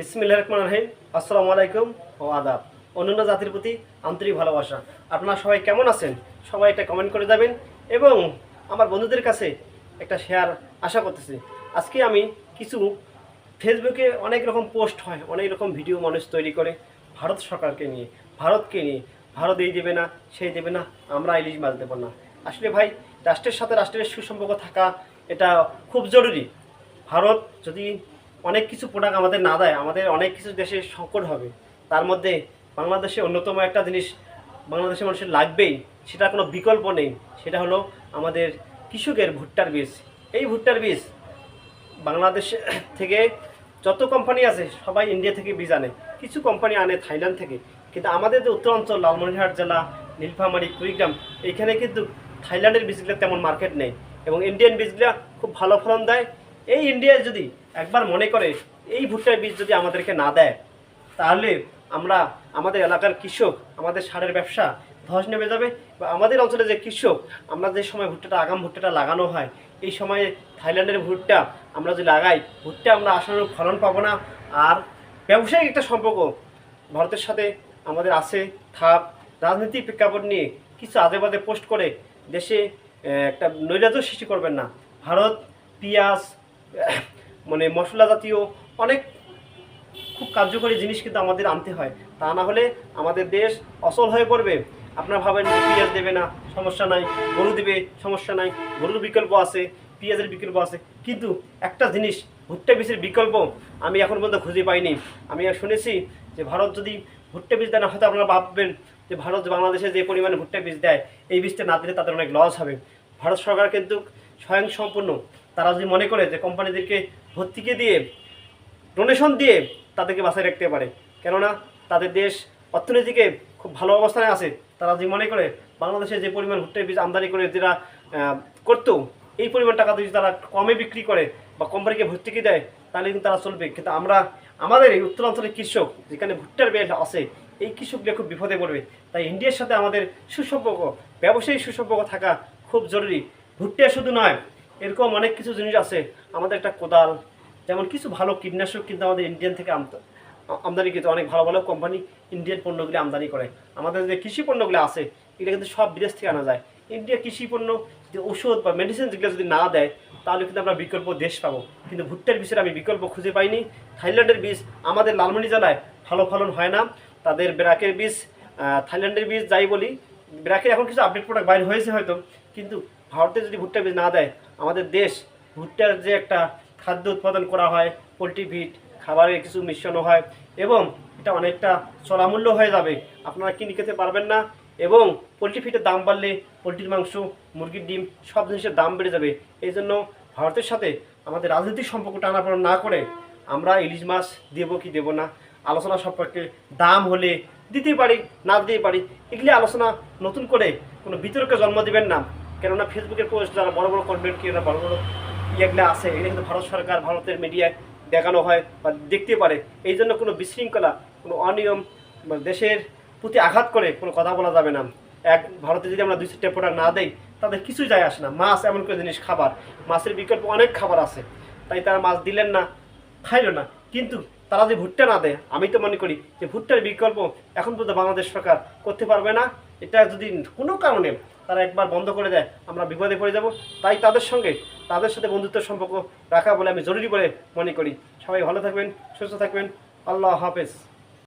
বিসমিল্লাহির রহমানির রহিম। আসসালামু আলাইকুম ও আদাব। অন্যান্য জাতির প্রতি আন্তরিক ভালোবাসা। আপনারা সবাই কেমন আছেন? সবাই একটা কমেন্ট করে যাবেন এবং আমার বন্ধুদের কাছে একটা শেয়ার আশা করতেছি। আজকে আমি কিছু ফেসবুকে অনেক রকম পোস্ট হয়, অনেক রকম ভিডিও মানুষ তৈরি করে ভারত সরকারকে নিয়ে, ভারতকে নিয়ে। ভারত এই দেবে না, সেই দেবে না, আমরা ইলিশ মাছ দেবো না। আসলে ভাই, রাষ্ট্রের সাথে রাষ্ট্রের সুসম্পর্ক থাকা এটা খুব জরুরি। ভারত যদি অনেক কিছু প্রোডাক্ট আমাদের না দেয়, আমাদের অনেক কিছু দেশে সংকট হবে। তার মধ্যে বাংলাদেশে অন্যতম একটা জিনিস বাংলাদেশের মানুষের লাগবেই, সেটা কোনো বিকল্প নেই। সেটা হলো আমাদের কৃষকের ভুট্টার বীজ। এই ভুট্টার বীজ বাংলাদেশ থেকে যত কোম্পানি আছে সবাই ইন্ডিয়া থেকে বীজ আনে, কিছু কোম্পানি আনে থাইল্যান্ড থেকে। কিন্তু আমাদের যে উত্তরাঞ্চল লালমনিরহাট জেলা, নীলফামারী, কুড়িগ্রাম, এইখানে কিন্তু থাইল্যান্ডের বীজগুলো তেমন মার্কেট নেই এবং ইন্ডিয়ান বীজগুলো খুব ভালো ফলন দেয়। এই ইন্ডিয়ায় যদি একবার মনে করে এই ভুট্টার বীজ যদি আমাদেরকে না দেয়, তাহলে আমরা আমাদের এলাকার কৃষক, আমাদের সারের ব্যবসা ধস নেমে যাবে। বা আমাদের অঞ্চলে যে কৃষক, আমরা যে সময় আগাম ভুট্টাটা লাগানো হয়, এই সময়ে থাইল্যান্ডের ভুট্টা আমরা যদি লাগাই, ভুট্টা আমরা আসানোর ফলন পাবো না। আর ব্যবসায়িক একটা সম্পর্ক ভারতের সাথে আমাদের আছে থাক। রাজনীতির প্রেক্ষাপট নিয়ে কিছু আজে বাজে পোস্ট করে দেশে একটা নৈরাজ্য সৃষ্টি করবেন না। ভারত পেঁয়াজ, মানে মশলা জাতীয় অনেক খুব কার্যকরী জিনিস কিন্তু আমাদের আনতে হয়, তা না হলে আমাদের দেশ অচল হয়ে পড়বে। আপনারা ভাবেন পেঁয়াজ দেবে না, সমস্যা নাই, গরু দেবে, সমস্যা নাই, গরুর বিকল্প আছে, পেঁয়াজের বিকল্প আছে। কিন্তু একটা জিনিস, ভুট্টা বীজের বিকল্প আমি এখন পর্যন্ত খুঁজে পাইনি। আমি শুনেছি যে ভারত যদি ভুট্টা বীজ দেয় না, হয়তো আপনারা ভাববেন যে ভারত বাংলাদেশে যে পরিমাণে ভুট্টা বীজ দেয়, এই বীজটা না দিলে তাদের অনেক লস হবে। ভারত সরকার কিন্তু স্বয়ংসম্পূর্ণ। তারা যদি মনে করে যে কোম্পানিদেরকে ভর্তুকি দিয়ে, ডোনেশন দিয়ে তাদেরকে বাঁচায় রাখতে পারে, কেননা তাদের দেশ অর্থনীতিকে খুব ভালো অবস্থানে আছে। তারা যদি মনে করে বাংলাদেশে যে পরিমাণ ভুট্টার বীজ আমদানি করে যেটা করতো, এই পরিমাণ টাকা যদি তারা কমে বিক্রি করে বা কোম্পানিকে ভর্তুকি দেয়, তাহলে কিন্তু তারা চলবে। কিন্তু আমাদের এই উত্তরাঞ্চলের কৃষক, যেখানে ভুট্টার বেল্ট আছে, এই কৃষকদের খুব বিপদে পড়বে। তাই ইন্ডিয়ার সাথে আমাদের সুসম্পর্ক, ব্যবসায়িক সুসম্পর্ক থাকা খুব জরুরি। ভুট্টা শুধু নয়, এরকম অনেক কিছু জিনিস আছে। আমাদের একটা কোদাল, যেমন কিছু ভালো কীটনাশক কিন্তু আমাদের ইন্ডিয়ান থেকে আমদানি কিন্তু অনেক ভালো ভালো কোম্পানি ইন্ডিয়ান পণ্যগুলি আমদানি করে। আমাদের যে কৃষি পণ্যগুলো আছে, এগুলো কিন্তু সব বিদেশ থেকে আনা যায়। ইন্ডিয়া কৃষি পণ্য যে ওষুধ বা মেডিসিন যেগুলো যদি না দেয়, তাহলে কিন্তু আমরা বিকল্প দেশ পাবো। কিন্তু ভুট্টার বীজের আমি বিকল্প খুঁজে পাইনি। থাইল্যান্ডের বীজ আমাদের লালমনি জেলায় ভালো ফলন হয় না। তাদের ব্র্যাকের বীজ, থাইল্যান্ডের বীজ যাই বলি, ব্র্যাকের এখন কিছু আপডেট প্রোডাক্ট বাইরে হয়েছে হয়তো, কিন্তু ভারতে যদি ভুট্টার বীজ না দেয়, আমাদের দেশ ভুট্টার যে একটা খাদ্য উৎপাদন করা হয়, পোলট্রি ফিড, খাবারের কিছু মিশ্রণও হয় এবং এটা অনেকটা চড়ামূল্য হয়ে যাবে। আপনারা কিনে খেতে পারবেন না এবং পোলট্রি ফিডের দাম বাড়লে পোলট্রির মাংস, মুরগির ডিম সব জিনিসের দাম বেড়ে যাবে। এই জন্য ভারতের সাথে আমাদের রাজনৈতিক সম্পর্ক টানাপোড়েন না করে আমরা ইলিশ মাছ দেবো কি দেবো না আলোচনা সম্পর্কে, দাম হলে দিতেই পারি, না দিতেই পারি, এগুলি আলোচনা নতুন করে কোনো বিতর্কে জন্ম দেবেন না। কেননা ফেসবুকের পোস্ট, যারা বড় বড় কন্টেন্ট ক্রিয়েটার, বড় বড় ইয়েগুলো আছে, এগুলো কিন্তু ভারত সরকার, ভারতের মিডিয়ায় দেখানো হয় বা দেখতে পারে। এই জন্য কোনো বিশৃঙ্খলা, কোনো অনিয়ম বা দেশের প্রতি আঘাত করে কোনো কথা বলা যাবে না। ভারতে যদি আমরা 2-4টা প্রোডাক্ট না দেই, তাদের কিছুই যায় আসে না। মাছ এমন কোনো জিনিস, খাবার, মাছের বিকল্প অনেক খাবার আছে, তাই তারা মাছ দিলেন না, খাইল না। কিন্তু তারা যে ভুট্টা না দেয়, আমি তো মনে করি যে ভুট্টার বিকল্প এখন পর্যন্ত বাংলাদেশ সরকার করতে পারবে না। এটা যদি কোনো কারণে তারা একবার বন্ধ করে দেয়, আমরা বিপদে পড়ে যাব। তাই তাদের সাথে বন্ধুত্বের সম্পর্ক রাখা বলে আমি জরুরি বলে মনে করি। সবাই ভালো থাকবেন, সুস্থ থাকবেন। আল্লাহ হাফেজ।